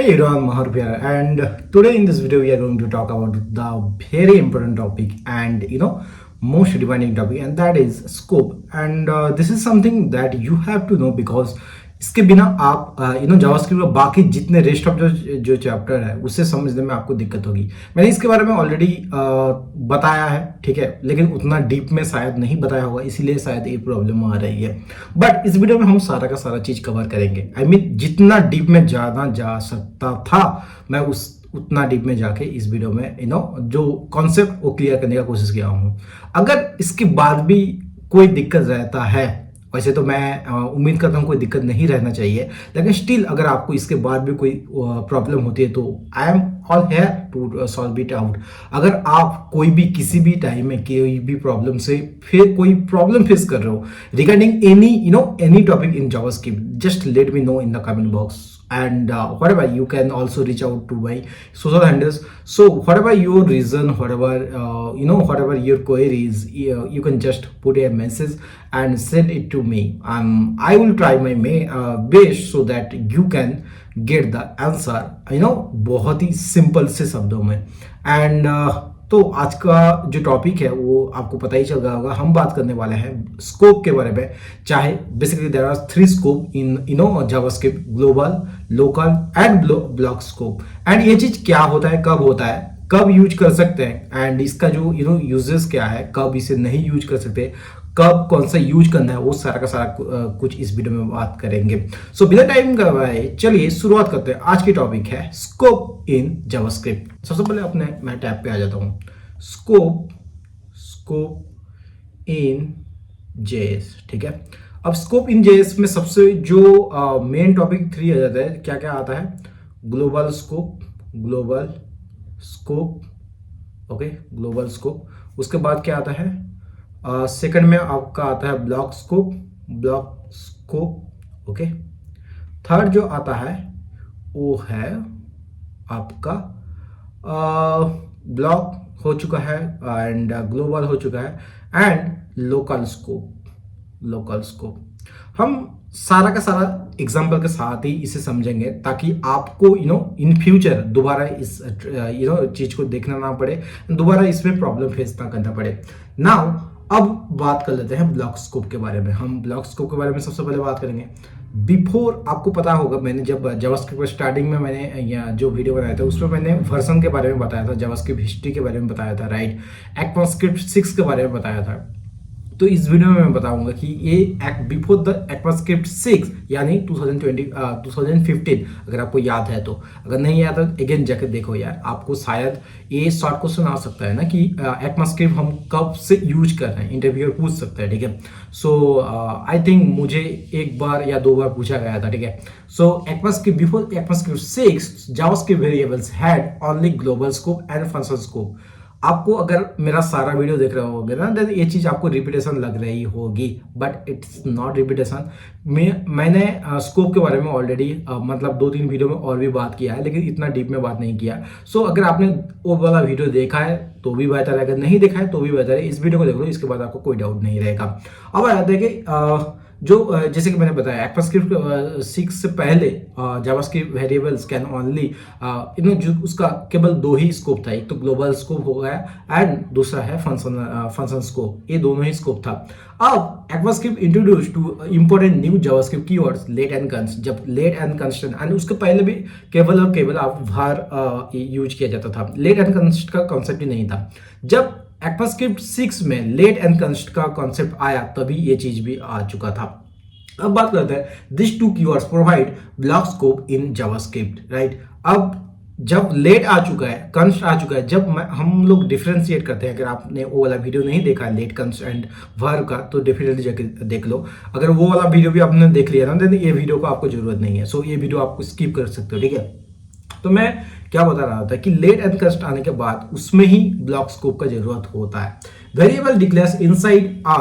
Hey everyone, Mahar here, and today in this video we are going to talk about the very important topic and most demanding topic, and that is scope. And this is something that you have to know because इसके बिना आप JavaScript का बाकी जितने rest of जो chapter है उससे समझने में आपको दिक्कत होगी। मैंने इसके बारे में ऑलरेडी बताया है, ठीक है, लेकिन उतना डीप में शायद नहीं बताया होगा, इसीलिए शायद ये प्रॉब्लम आ रही है। बट इस वीडियो में हम सारा का सारा चीज कवर करेंगे। आई मीन जितना डीप में जाना जा सकता था मैं उतना डीप में जाके इस वीडियो में जो कॉन्सेप्ट वो क्लियर करने का कोशिश किया हूँ। अगर इसके बाद भी कोई दिक्कत रहता है, वैसे तो मैं उम्मीद करता हूँ कोई दिक्कत नहीं रहना चाहिए, लेकिन स्टिल अगर आपको इसके बाद भी कोई प्रॉब्लम होती है तो I am all here to solve it out. अगर आप कोई भी किसी भी टाइम में कोई भी प्रॉब्लम से फिर कोई प्रॉब्लम फेस कर रहे हो regarding any topic in JavaScript, just let me know in the comment box. And whatever, you can also reach out to my social handles. So whatever your reason, whatever your queries, you can just put a message and send it to me. I will try my best so that you can get the answer, बहुत ही simple से शब्दों में. And तो आज का जो topic है वो आपको पता ही चल रहा होगा, हम बात करने वाले हैं स्कोप के बारे में। चाहे basically there are 3 scope in JavaScript: global, local and block scope. And ये चीज क्या होता है, कब होता है, कब यूज कर सकते हैं, एंड इसका जो यूजेस क्या है, कब इसे नहीं यूज कर सकते, कब कौन सा यूज करना है, वो सारा का सारा कुछ इस वीडियो में बात करेंगे। सो बिना टाइम गवाए चलिए शुरुआत करते हैं। आज की टॉपिक है स्कोप इन जावास्क्रिप्ट। सबसे पहले अपने मैं टैब पे आ जाता हूँ, स्कोप इन जेएस, ठीक है। अब स्कोप इन जेएस में सबसे जो मेन टॉपिक 3 आ जाता है, क्या क्या आता है, global scope, okay, global scope. उसके बाद क्या आता है, सेकंड में आपका आता है ब्लॉक स्कोप, ओके। थर्ड जो आता है वो है आपका ब्लॉक हो चुका है एंड ग्लोबल हो चुका है, एंड लोकल स्कोप। हम सारा का सारा एग्जांपल के साथ ही इसे समझेंगे ताकि आपको इन फ्यूचर दोबारा इस चीज को देखना ना पड़े, दोबारा इसमें प्रॉब्लम फेस ना करना पड़े। नाउ अब बात कर लेते हैं ब्लॉक स्कोप के बारे में। हम ब्लॉक स्कोप के बारे में सबसे पहले बात करेंगे। बिफोर आपको पता होगा, मैंने जब जावास्क्रिप्ट स्टार्टिंग में मैंने जो वीडियो बनाया था उसमें मैंने वर्जन के बारे में बताया था, जावास्क्रिप्ट हिस्ट्री के बारे में बताया था, राइट, ECMAScript 6 के बारे में बताया था। तो इस वीडियो में मैं बताऊंगा कि ये बिफोर द ECMAScript 6 यानी 2015, अगर आपको याद है तो। अगर नहीं याद है तो अगेन जाकर देखो यार, आपको शायद ये शॉर्ट क्वेश्चन आ सकता है ना कि ECMAScript हम कब से यूज कर रहे हैं, इंटरव्यूअर पूछ सकता है, ठीक है। सो आई थिंक मुझे एक बार या 2 बार पूछा गया था, ठीक है। So before ECMAScript 6 JavaScript variables had only global scope and function scope. आपको अगर मेरा सारा वीडियो देख रहे होगे ना, तो ये चीज आपको रिपीटेशन लग रही होगी, बट इट्स नॉट रिपीटेशन। मैंने स्कोप के बारे में ऑलरेडी मतलब 2-3 वीडियो में और भी बात किया है, लेकिन इतना डीप में बात नहीं किया। सो अगर आपने वो वाला वीडियो देखा है तो भी बेहतर है, अगर नहीं देखा है तो भी बेहतर है, इस वीडियो को देख लो, इसके बाद आपको कोई डाउट नहीं रहेगा। अब आ जाते हैं कि जो जैसे कि मैंने बताया ECMAScript 6 से पहले जावास्क्रिप्ट वेरिएबल्स कैन ओनली जो उसका केवल 2 ही स्कोप था, एक तो ग्लोबल स्कोप हो गया एंड दूसरा है फंक्शन स्कोप। ये दोनों ही स्कोप था। अब ECMAScript introduce two important new JavaScript keywords let and const, जब लेट एंड कंस्टेंट, एंड उसके पहले भी केवल और केवल आप var यूज किया जाता था, लेट एंड कंस्ट का कॉन्सेप्ट ही नहीं था। जब ECMAScript 6 में लेट एंड कंस्ट का कॉन्सेप्ट आया तभी ये चीज भी आ चुका था। अब बात करते हैं this 2 keywords provide block scope in JavaScript, right. अब जब लेट आ चुका है, कंस्ट आ चुका है, जब हम लोग डिफरेंशिएट करते हैं, अगर आपने वो वाला वीडियो नहीं देखा है लेट कंस्ट एंड var का, तो डेफिनेटली जाकर देख लो। अगर वो वाला वीडियो भी आपने देख लिया ना, तो ये वीडियो को आपको जरूरत नहीं है, सो ये वीडियो आपको स्किप कर सकते हो, ठीक है। तो मैं क्या बता रहा था कि लेट एंड कंस्ट आने के बाद उसमें ही ब्लॉक स्कोप का जरूरत होता है। वेरिएबल डिक्लेयर्स इनसाइड आ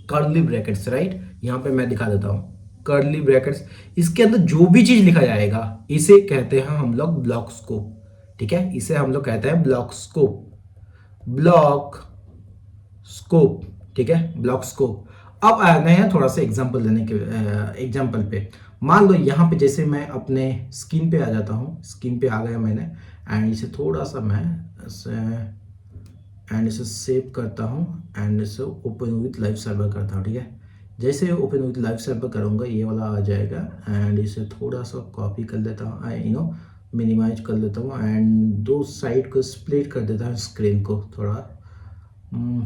कर्ली ब्रैकेट्स, राइट। यहां पे मैं दिखा देता हूं, कर्ली ब्रैकेट्स, इसके अंदर जो भी चीज लिखा जाएगा इसे कहते हैं हम लोग ब्लॉक स्कोप, ठीक है। इसे हम लोग कहते हैं ब्लॉक स्कोप, ठीक है, ब्लॉक स्कोप। अब आने हैं थोड़ा सा एग्जांपल देने के एग्जांपल पे। मान लो यहाँ पे जैसे मैं अपने स्क्रीन पे आ जाता हूँ, स्क्रीन पे आ गया मैंने, एंड इसे थोड़ा सा मैं इसे सेव करता हूँ एंड इसे ओपन विथ लाइव सर्वर करता हूँ, ठीक है। जैसे ओपन विथ लाइव सर्वर करूँगा ये वाला आ जाएगा, एंड इसे थोड़ा सा कॉपी कर लेता हूँ, मिनिमाइज कर लेता हूँ, एंड दो साइड को स्प्लिट कर देता हूँ स्क्रीन को थोड़ा।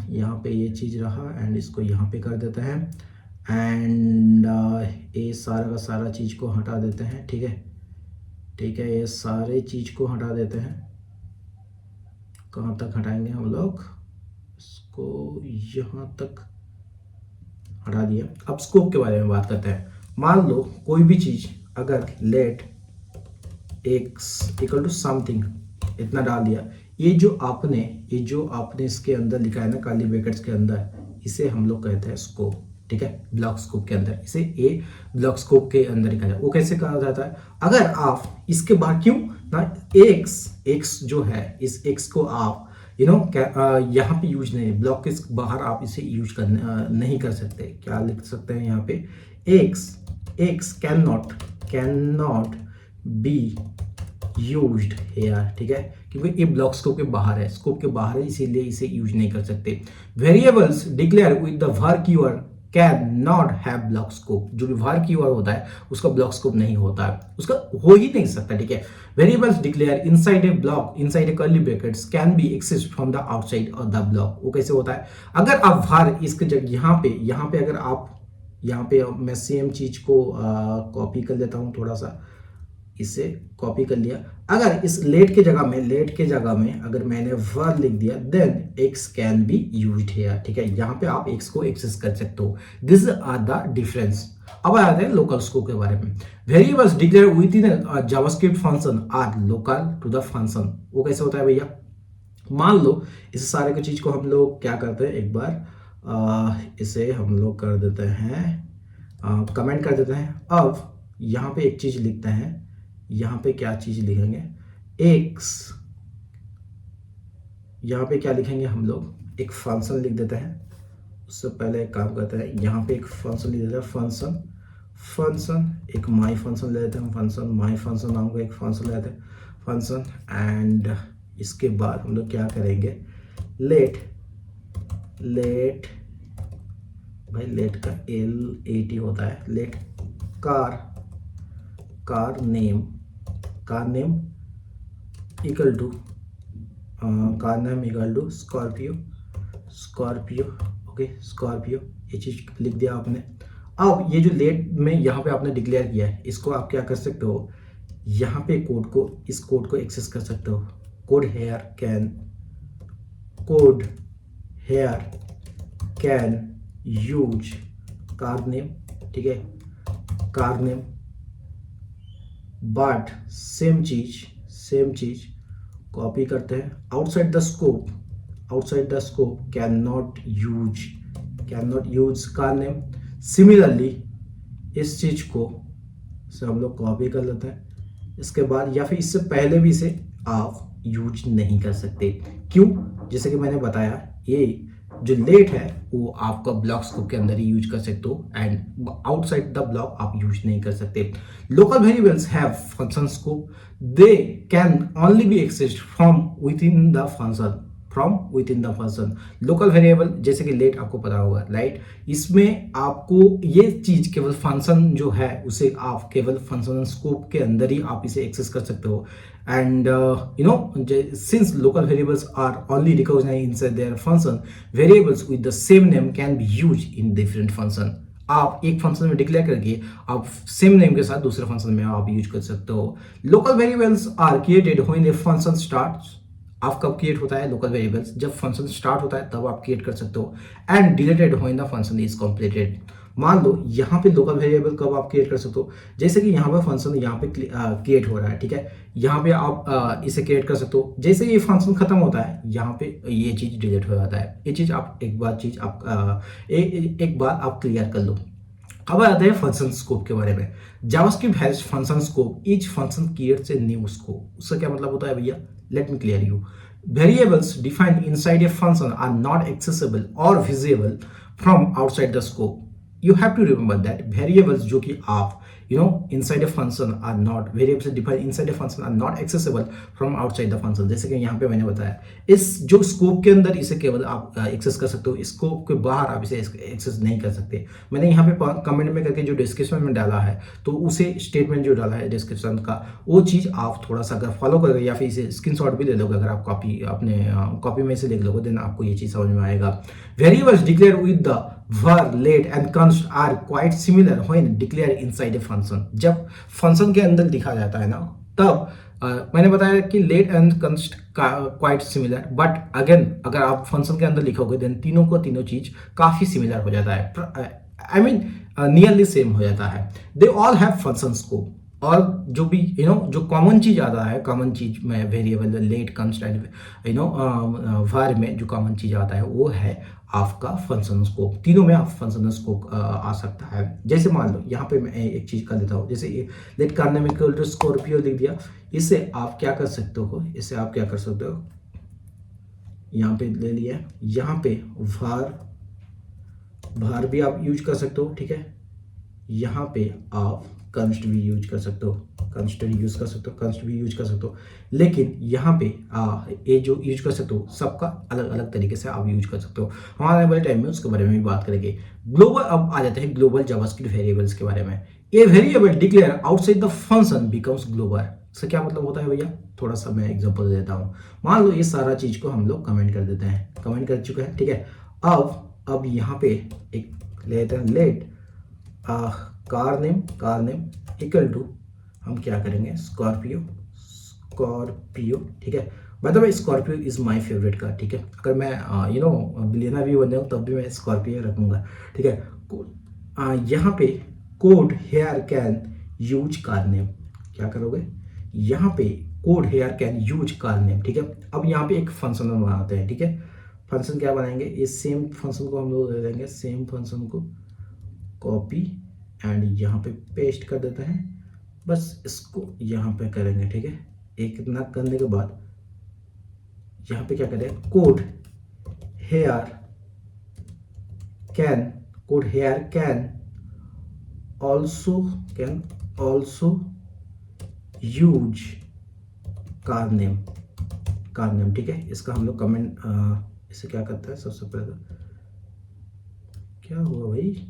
यहाँ पे ये चीज़ रहा, एंड इसको यहाँ पे कर देते हैं, एंड ये सारा का सारा चीज़ को हटा देते हैं, ठीक है। ठीक है, ये सारे चीज़ को हटा देते हैं। कहाँ तक हटाएंगे हम लोग इसको, यहाँ तक हटा दिया। अब स्कोप के बारे में बात करते हैं। मान लो कोई भी चीज़ अगर let x equal to something इतना डाल दिया, ये जो आपने इसके अंदर लिखा है ना कर्ली ब्रैकेट्स के अंदर, इसे हम लोग कहते हैं स्कोप, ठीक है। ब्लॉक स्कोप के अंदर इसे ए ब्लॉक स्कोप के अंदर लिखा जाए। वो कैसे कहा जाता है, अगर आप इसके बाहर क्यों ना एक्स जो है, इस एक्स को आप यहाँ पे यूज नहीं, ब्लॉक के बाहर आप इसे यूज नहीं कर सकते। क्या लिख सकते हैं यहाँ पे, X can not be used here, ठीक है, क्योंकि ये ब्लॉक स्कोप के बाहर है, स्कोप के बाहर है, इसीलिए इसे यूज नहीं कर सकते। Variables declare with the var keyword can not have block scope. जो भी var कीवर्ड होता है उसका ब्लॉक स्कोप नहीं होता है, उसका हो ही नहीं सकता, ठीक है। Variables declare inside a block inside a curly brackets can be accessed from the outside of the block. वो कैसे होता है, अगर आप var इसके जगह यहाँ पे अगर आप यहाँ पे मैं सेम चीज को कॉपी कर लेता हूँ, थोड़ा सा इसे कॉपी कर लिया। अगर इस लेट के जगह में अगर मैंने var लिख दिया, then x can be used here, ठीक है। यहाँ पे आप x को एक्सेस कर सकते हो। This are the difference. अब आते हैं लोकल स्कोप के बारे में। Variables declare within JavaScript function are local to the function. वो कैसे होता है भैया, मान लो इस सारे की चीज को हम लोग क्या करते हैं, एक बार इसे हम लोग कर देते हैं कमेंट कर देते हैं। अब यहाँ पे एक चीज लिखते हैं, यहाँ पे क्या चीज लिखेंगे, एक्स, यहाँ पे क्या लिखेंगे हम लोग, एक फंक्शन लिख देते हैं। उससे पहले एक काम करते हैं, यहाँ पे एक फंक्शन लिख देते हैं, फंक्शन एक माई फंक्शन ले लेते हैं, फंक्शन माई फंक्शन नाम का एक फंक्शन ले लेते हैं, फंक्शन। एंड इसके बाद हम लोग क्या करेंगे, लेट भाई लेट का LAT होता है, let car name equal to Scorpio, okay, Scorpio, ये चीज लिख दिया आपने। अब ये जो लेट में यहाँ पे आपने डिक्लेयर किया है, इसको आप क्या कर सकते हो, यहाँ पे इस कोड को एक्सेस कर सकते हो। Code here can use car name, ठीक है, कार नेम, बट सेम चीज कॉपी करते हैं। Outside the scope can not use car name. Similarly इस चीज को से हम लोग कॉपी कर लेते हैं। इसके बाद या फिर इससे पहले भी इसे आप यूज नहीं कर सकते। क्यों, जैसे कि मैंने बताया, ये जो लेट है वो आपका ब्लॉक स्कोप के अंदर ही यूज कर सकते हो, एंड आउटसाइड द ब्लॉक आप यूज नहीं कर सकते। Local variables have function scope, they can only B accessed from with in the function. Local variable जैसे कि लेट आपको पता होगा, राइट, इसमें आपको ये चीज केवल फंक्शन जो है उसे आप केवल फंक्शन स्कोप के अंदर ही आप इसे एक्सेस कर सकते हो। And since local variables are only recognized inside their function, variables with the same name can be used in different function। आप एक फंक्शन में डिक्लेयर करके आप सेम नेम के साथ दूसरे फंक्शन में आप यूज कर सकते हो। Local variables are created when a function starts. आप कब क्रिएट होता है लोकल वेरिएबल्स, जब फंक्शन स्टार्ट होता है तब आप क्रिएट कर सकते हो, and deleted when the function is completed. मान लो यहाँ पे लोकल वेरिएबल कब आप क्रिएट कर सकते हो, जैसे कि यहाँ पे फंक्शन यहाँ पे क्रिएट हो रहा है, ठीक है, यहाँ पे आप इसे क्रिएट कर सकते हो। जैसे ये फंक्शन खत्म होता है, यहाँ पे ये चीज डिलीट हो जाता है। ये चीज आप एक बार आप क्लियर कर लो। अब आते हैं फंक्शन स्कोप के बारे में। JavaScript has function scope, each function creates a new scope. उसका क्या मतलब होता है भैया, let me clear you. Variables defined inside a function are not accessible और visible from outside the scope. You have to remember that variables जो कि आप inside a function are not variables defined inside a function are not accessible from outside the function। जैसे कि यहाँ पे मैंने बताया इस जो स्कोप के अंदर इसे केवल आप एक्सेस कर सकते हो, स्कोप के बाहर आप इसे एक्सेस नहीं कर सकते। मैंने यहाँ पे कमेंट में करके जो डिस्क्रिप्शन में डाला है तो उसे स्टेटमेंट जो डाला है डिस्क्रिप्शन का वो चीज़ आप थोड़ा सा अगर फॉलो करोगे या फिर इसे स्क्रीनशॉट भी ले लोगे, अगर आप कॉपी अपने कॉपी में से लिख लोगे देन आपको ये चीज़ समझ में आएगा। Variables declare with the var, let and const are quite similar when declared inside a function। जब फंक्शन के अंदर लिखा जाता है ना तब मैंने बताया कि let and const quite similar, but again अगर आप फंक्शन के अंदर लिखोगे देन तीनों को तीनों चीज काफी सिमिलर हो जाता है, आई मीन नियरली सेम हो जाता है। दे ऑल हैव फंक्शन स्कोप, और जो भी जो कॉमन चीज आता है, कॉमन चीज में वेरिएबल लेट कंस्ट एंड var में जो कॉमन चीज आता है वो है आपका फंक्शन स्कोप। तीनों में आप फंक्शन स्कोप आ सकता है। जैसे मान लो यहाँ पे मैं एक चीज कर देता हूँ, जैसे लेट कार्नेम इक्वल टू स्कॉर्पियो लिख दिया, इससे आप क्या कर सकते हो, इससे आप क्या कर सकते हो, यहाँ पे ले लिया, यहाँ पे var भी आप यूज कर सकते हो, ठीक है। यहाँ पे आप कंस्ट भी यूज कर सकते हो, कंस्ट यूज कर सकते हो, कंस्ट भी यूज कर सकते हो, लेकिन यहाँ पे ये जो यूज कर सकते हो सबका अलग अलग तरीके से आप यूज कर सकते हो। हमारे वाले टाइम में उसके बारे में भी बात करेंगे। ग्लोबल, अब आ जाते हैं ग्लोबल जावास्क्रिप्ट वेरिएबल्स के बारे में। A variable declare outside the function becomes global. इसका क्या मतलब होता है भैया, थोड़ा सा मैं एग्जांपल देता हूँ। मान लो ये सारा चीज को हम लोग कमेंट कर देते हैं, कमेंट कर चुके हैं, ठीक है। अब यहाँ पे एक लेते हैं let car name equal to, हम क्या करेंगे, स्कॉर्पियो, ठीक है। मतलब Scorpio is my favourite car, ठीक है। अगर मैं बिलियनर भी बन जाऊँ तब भी मैं स्कॉर्पियो रखूंगा, ठीक है। यहाँ पे code here can use car name, क्या करोगे, यहाँ पे code here can use car name, ठीक है। अब यहाँ पे एक फंक्शन बनाते हैं, ठीक है। फंक्शन क्या बनाएंगे, इस सेम फंक्शन को हम लोग ले लेंगे, सेम फंक्शन को कॉपी एंड यहाँ पे पेस्ट कर देते हैं, बस इसको यहाँ पे करेंगे, ठीक है। एक इतना करने के बाद यहाँ पे क्या करें, code here can also use car name, ठीक है। इसका हम लोग कमेंट इसे क्या करता है, सबसे पहले क्या हुआ भाई,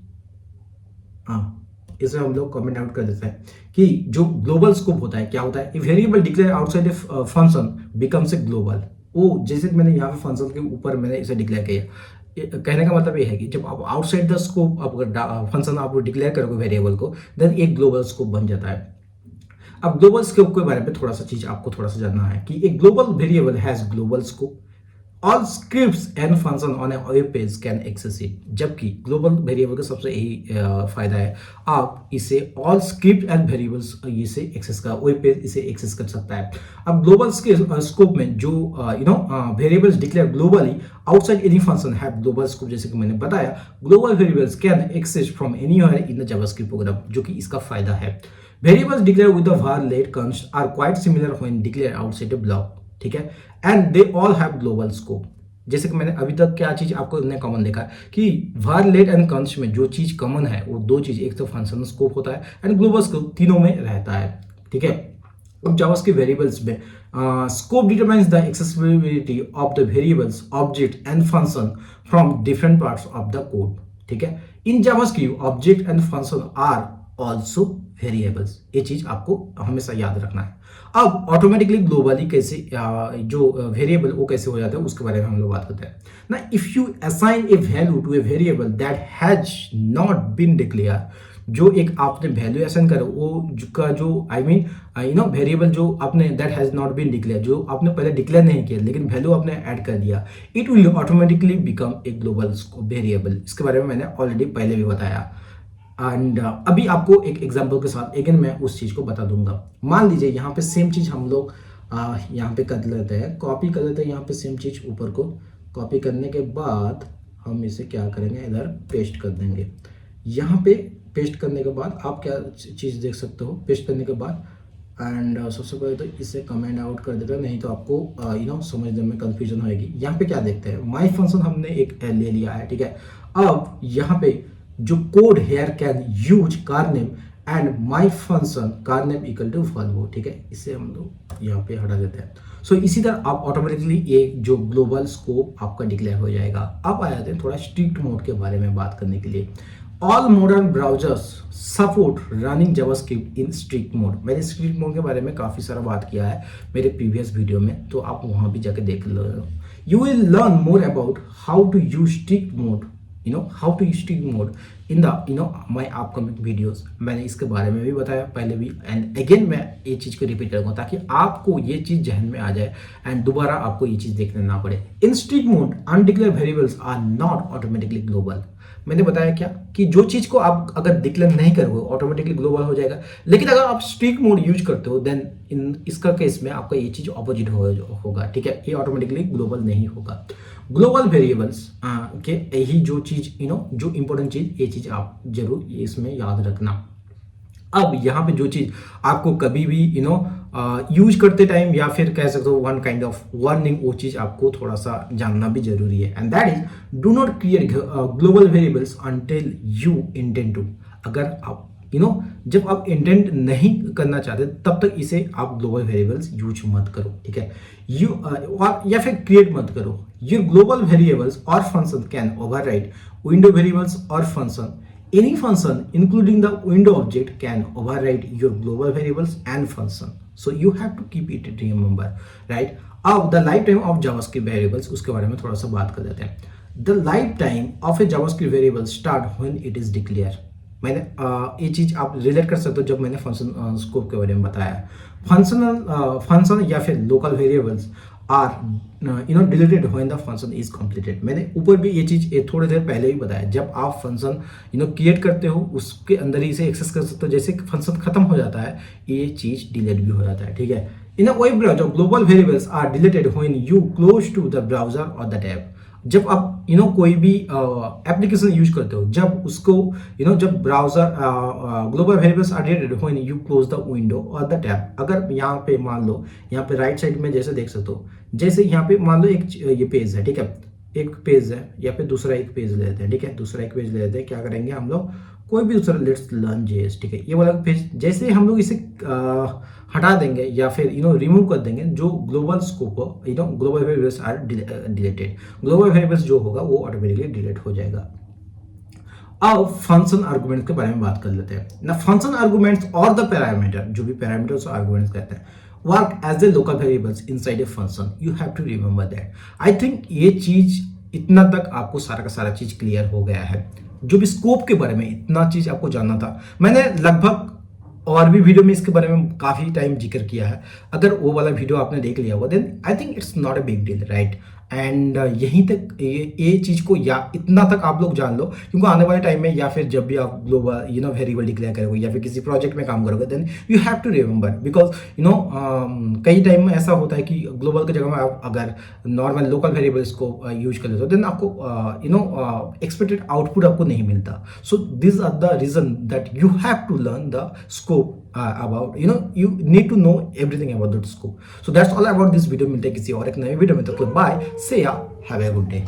इसे हम लोग कमेंट आउट कर देते हैं कि जो ग्लोबल स्कोप होता है क्या होता है, variable declare outside function becomes a global. वो जैसे मैंने यहाँ पे फंक्शन के ऊपर मैंने इसे डिक्लेयर किया, कहने का मतलब ये है कि जब आप आउटसाइड द स्कोप अगर फंक्शन आप डिक्लेयर करोगे वेरिएबल को देन एक ग्लोबल स्कोप बन जाता है। अब ग्लोबल स्कोप के बारे में थोड़ा सा चीज आपको थोड़ा सा जानना है कि एक global variable has global scope, all scripts and function on a web page can access it. जबकि ग्लोबल वेरिएबल का सबसे यही फायदा है, आप इसे ऑल स्क्रिप्ट एंड वेरिएबल्स इसे एक्सेस का वेब पेज इसे एक्सेस कर सकता है। अब ग्लोबल स्कोप में जो variables declare globally outside any function have global scope. जैसे कि मैंने बताया global variables can access from anywhere in the JavaScript program, जो कि इसका फायदा है। Variables declare with the var, let, const are quite similar when declare outside a block, ठीक है। And they all have global scope. जैसे कि मैंने अभी तक क्या चीज आपको कॉमन देखा कि var, let एंड const में जो चीज कॉमन है वो दो चीज, एक तो फंक्शन स्कोप होता है एंड ग्लोबल स्कोप, तीनों में रहता है, ठीक है। अब जावास्क्रिप्ट वेरिएबल्स में scope determines the accessibility of the variables, object and function from different parts of the code, ठीक है। In JavaScript object and function are also variables, ये चीज आपको हमेशा याद रखना है। अब ऑटोमेटिकली ग्लोबली कैसे जो वेरिएबल वो कैसे हो जाता है उसके बारे में हम लोग बात करते हैं ना। If you assign a value to a variable that has not been declare, जो एक आपने वैल्यू असाइन करो वो का जो आई मीन वेरिएबल जो आपने that has not been declare, जो आपने पहले डिक्लेयर नहीं किया लेकिन वैल्यू आपने ऐड कर दिया, it will automatically become a global variable. इसके बारे में मैंने ऑलरेडी पहले भी बताया एंड अभी आपको एक एग्जांपल के साथ अगेन मैं उस चीज को बता दूंगा। मान लीजिए यहाँ पे सेम चीज हम लोग यहाँ पे कर लेते हैं, कॉपी कर लेते हैं यहाँ पे सेम चीज ऊपर को। कॉपी करने के बाद हम इसे क्या करेंगे, इधर पेस्ट कर देंगे। यहाँ पे पेस्ट करने के बाद आप क्या चीज देख सकते हो, पेस्ट करने के बाद एंड सबसे पहले तो इसे कमेंट आउट कर देते हैं, नहीं तो आपको समझने में कंफ्यूजन होगी। यहाँ पे क्या देखते हैं, माई फंक्शन हमने एक ले लिया है, ठीक है। अब यहाँ पे जो code here can use car name and my function car name equal to Volvo, ठीक है, इसे हम लोग यहाँ पे हटा देते हैं। सो इसी तरह आप ऑटोमेटिकली एक जो ग्लोबल स्कोप आपका डिक्लेयर हो जाएगा। अब आ जाते हैं थोड़ा स्ट्रिक्ट मोड के बारे में बात करने के लिए। All modern browsers support running JavaScript in strict mode. मैंने स्ट्रिक्ट मोड के बारे में काफ़ी सारा बात किया है मेरे प्रीवियस वीडियो में, तो आप वहाँ भी जाके देख लो। You will learn more about how to use strict mode, how to use strict mode in the my upcoming videos. मैंने इसके बारे में भी बताया पहले भी, एंड अगेन मैं ये चीज़ को रिपीट करूँगा ताकि आपको ये चीज़ जहन में आ जाए एंड दोबारा आपको ये चीज़ देखने ना पड़े। In strict mode undeclared variables are not automatically global. मैंने बताया क्या कि जो चीज़ को आप अगर डिक्लेयर नहीं करोगे ऑटोमेटिकली ग्लोबल हो जाएगा, लेकिन अगर आप स्ट्रिक्ट मोड यूज करते हो देन इन इसका केस में आपका ये चीज़ ऑपोजिट होगा, ठीक है, ये ऑटोमेटिकली ग्लोबल नहीं होगा। ग्लोबल वेरिएबल्स के यही जो चीज़ जो इंपॉर्टेंट चीज़, ये चीज़ आप जरूर इसमें याद रखना। अब यहाँ पे जो चीज़ आपको कभी भी यूज करते टाइम या फिर कह सकते हो वन काइंड ऑफ वार्निंग, वो चीज़ आपको थोड़ा सा जानना भी जरूरी है, and that is do not create global variables until you intend to. अगर आप जब आप इंटेंट नहीं करना चाहते तब तक इसे आप ग्लोबल वेरिएबल्स यूज मत करो, ठीक है, या फिर क्रिएट मत करो। योर ग्लोबल वेरिएबल्स और function can override window variables और function. Any function, including the window object, can override your global variables and function. So you have to keep it remember, right? अब the lifetime of JavaScript variables, उसके बारे में थोड़ा सा बात कर लेते हैं। The lifetime of a JavaScript variable start when it is declared. मैंने ये चीज़ आप रिलेट कर सकते हो जब मैंने फंक्शन स्कोप के बारे में बताया। फंक्शन या फिर local variables are deleted when the function is completed. मैंने ऊपर भी ये चीज़ थोड़ी देर पहले ही बताया, जब आप फंक्शन क्रिएट करते हो उसके अंदर ही इसे एक्सेस कर सकते हो, जैसे फंक्शन खत्म हो जाता है ये चीज़ डिलीट भी हो जाता है, ठीक है। In a web browser global variables are deleted when you close to the browser और द टैब। जब आप कोई भी एप्लीकेशन यूज करते हो, जब उसको जब browser global variables are deleted when you close the window और द टैब। अगर यहाँ पे मान लो यहाँ पे राइट साइड में जैसे देख सकते हो, जैसे यहाँ पे मान लो एक ये पेज है, ठीक है, एक पेज है या फिर दूसरा एक पेज ले लेते हैं, ठीक है, दूसरा एक पेज ले लेते हैं। क्या करेंगे हम लोग, कोई भी दूसरा लेट्स लर्न जेएस, ठीक है, ये वाला पेज जैसे हम लोग इसे हटा देंगे या फिर रिमूव कर देंगे, जो global scope global variables are deleted, global variables जो होगा वो ऑटोमेटिकली डिलीट हो जाएगा। अब फंक्शन आर्गुमेंट्स के बारे में बात कर लेते हैं ना। फंक्शन आर्गुमेंट्स और द पैरामीटर, जो भी पैरामीटर्स आर्गुमेंट्स कहते हैं, work as the local variables inside a function. You have to remember that. I think ये चीज इतना तक आपको सारा का सारा चीज क्लियर हो गया है। जो भी स्कोप के बारे में इतना चीज आपको जानना था, मैंने लगभग और भी वीडियो में इसके बारे में काफी टाइम जिक्र किया है। अगर वो वाला वीडियो आपने देख लिया हुआ then I think it's not a big deal, right. And यहीं तक ये चीज़ को या इतना तक आप लोग जान लो, क्योंकि आने वाले टाइम में या फिर जब भी आप ग्लोबल वेरिएबल डिक्लेयर करोगे या फिर किसी प्रोजेक्ट में काम करोगे then you have to remember, because कई टाइम में ऐसा होता है कि ग्लोबल की जगह में आप अगर नॉर्मल लोकल वेरिएबल्स को यूज कर लेते हो देन आपको एक्सपेक्टेड आउटपुट आपको नहीं मिलता। So this are the reason that you have to learn the scope about you need to know everything about the scope. So that's all about this video। मिलते हैं किसी और एक नए वीडियो में, तो bye, see ya, have a good day।